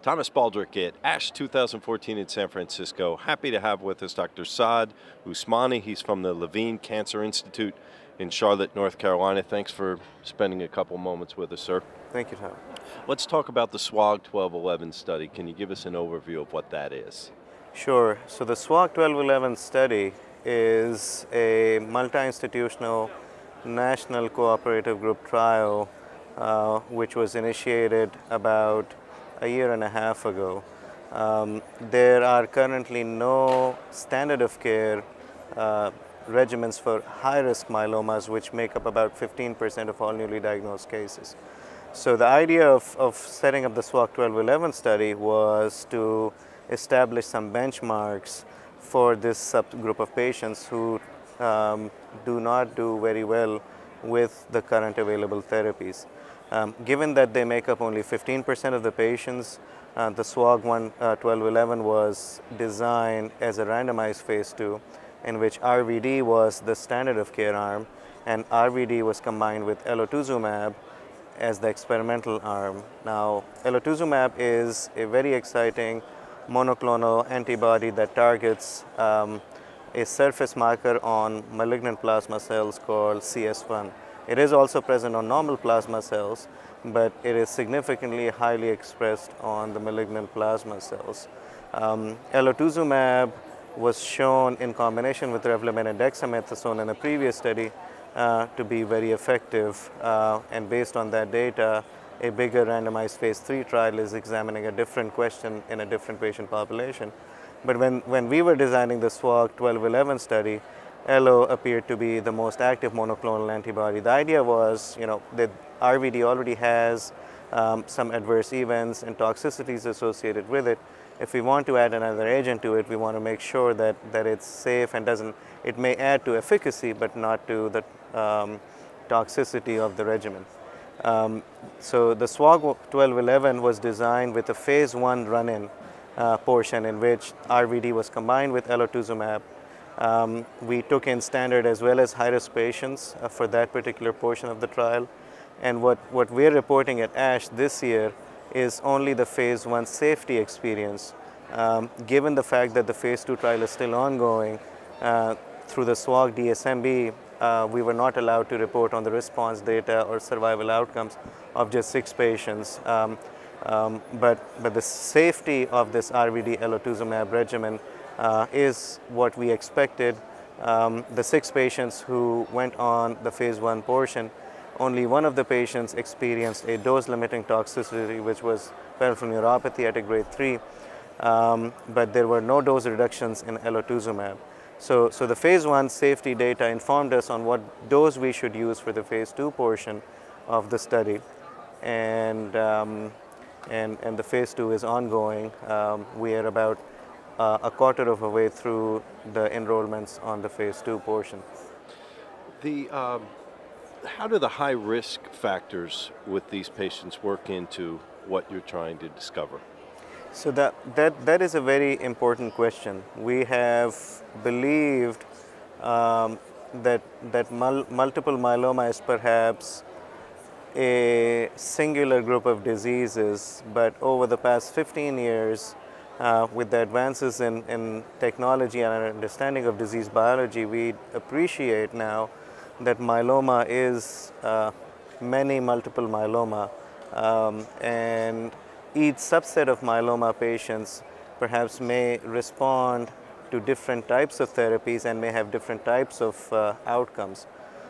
Thomas Baldrick at ASH 2014 in San Francisco. Happy to have with us Dr. Saad Usmani. He's from the Levine Cancer Institute in Charlotte, North Carolina. Thanks for spending a couple moments with us, sir. Thank you, Tom. Let's talk about the SWOG 1211 study. Can you give us an overview of what that is? Sure. So the SWOG 1211 study is a multi-institutional national cooperative group trial which was initiated about a year and a half ago. There are currently no standard of care regimens for high-risk myelomas, which make up about 15% of all newly diagnosed cases. So the idea of setting up the SWOG 1211 study was to establish some benchmarks for this subgroup of patients who do not do very well with the current available therapies. Given that they make up only 15% of the patients, the SWOG 1211 was designed as a randomized phase 2 in which RVD was the standard of care arm and RVD was combined with Elotuzumab as the experimental arm. Now, Elotuzumab is a very exciting monoclonal antibody that targets a surface marker on malignant plasma cells called CS1. It is also present on normal plasma cells, but it is significantly highly expressed on the malignant plasma cells. Elotuzumab was shown in combination with Revlimid and dexamethasone in a previous study to be very effective, and based on that data, a bigger randomized phase 3 trial is examining a different question in a different patient population. But when we were designing the SWOG 1211 study, Elo appeared to be the most active monoclonal antibody. The idea was, that RVD already has some adverse events and toxicities associated with it. If we want to add another agent to it, we want to make sure that it's safe and it may add to efficacy, but not to the toxicity of the regimen. So the SWOG 1211 was designed with a phase 1 run-in portion in which RVD was combined with Elotuzumab. We took in standard as well as high-risk patients for that particular portion of the trial. And what we're reporting at ASH this year is only the phase 1 safety experience. Given the fact that the phase 2 trial is still ongoing, through the SWOG DSMB, we were not allowed to report on the response data or survival outcomes of just 6 patients. But the safety of this RVD Elotuzumab regimen is what we expected. The 6 patients who went on the phase 1 portion, only one of the patients experienced a dose-limiting toxicity, which was peripheral neuropathy at a grade 3, but there were no dose reductions in Elotuzumab. So the phase 1 safety data informed us on what dose we should use for the phase 2 portion of the study, and the phase 2 is ongoing. We are about a quarter of a way through the enrollments on the phase 2 portion. How do the high-risk factors with these patients work into what you're trying to discover? So that is a very important question. We have believed that multiple myeloma is perhaps a singular group of diseases, but over the past 15 years, with the advances in technology and our understanding of disease biology, we appreciate now that myeloma is many multiple myeloma, and each subset of myeloma patients perhaps may respond to different types of therapies and may have different types of outcomes.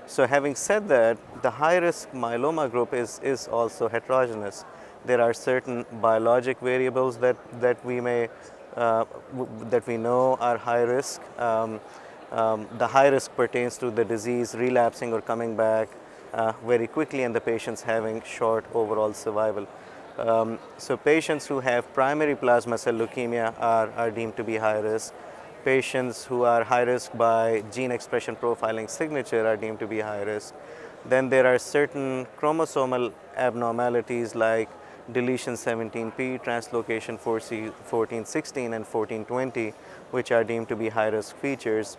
So having said that, the high-risk myeloma group is also heterogeneous. There are certain biologic variables that we know are high risk. The high risk pertains to the disease relapsing or coming back very quickly and the patients having short overall survival. So patients who have primary plasma cell leukemia are deemed to be high risk. Patients who are high risk by gene expression profiling signature are deemed to be high risk. Then there are certain chromosomal abnormalities like deletion 17p, translocation 1416 and 1420, which are deemed to be high risk features.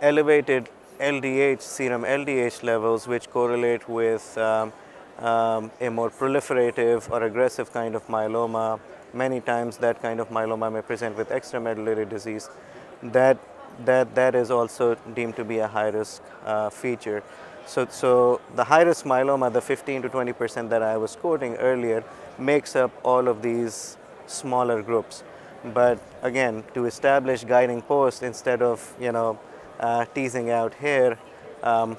Elevated LDH, serum LDH levels, which correlate with a more proliferative or aggressive kind of myeloma. Many times that kind of myeloma may present with extramedullary disease. That is also deemed to be a high-risk feature. So the high-risk myeloma, the 15 to 20% that I was quoting earlier, makes up all of these smaller groups. But again, to establish guiding posts instead of teasing out here, the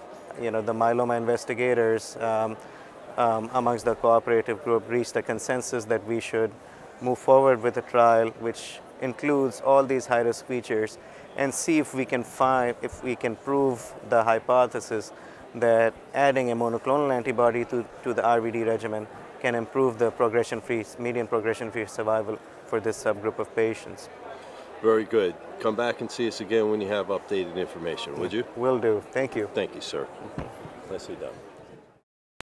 myeloma investigators amongst the cooperative group reached a consensus that we should move forward with a trial which includes all these high-risk features and see if we can prove the hypothesis that adding a monoclonal antibody to the RVD regimen can improve the median progression-free survival for this subgroup of patients. Very good. Come back and see us again when you have updated information, would you? Will do. Thank you. Thank you, sir. Nicely done.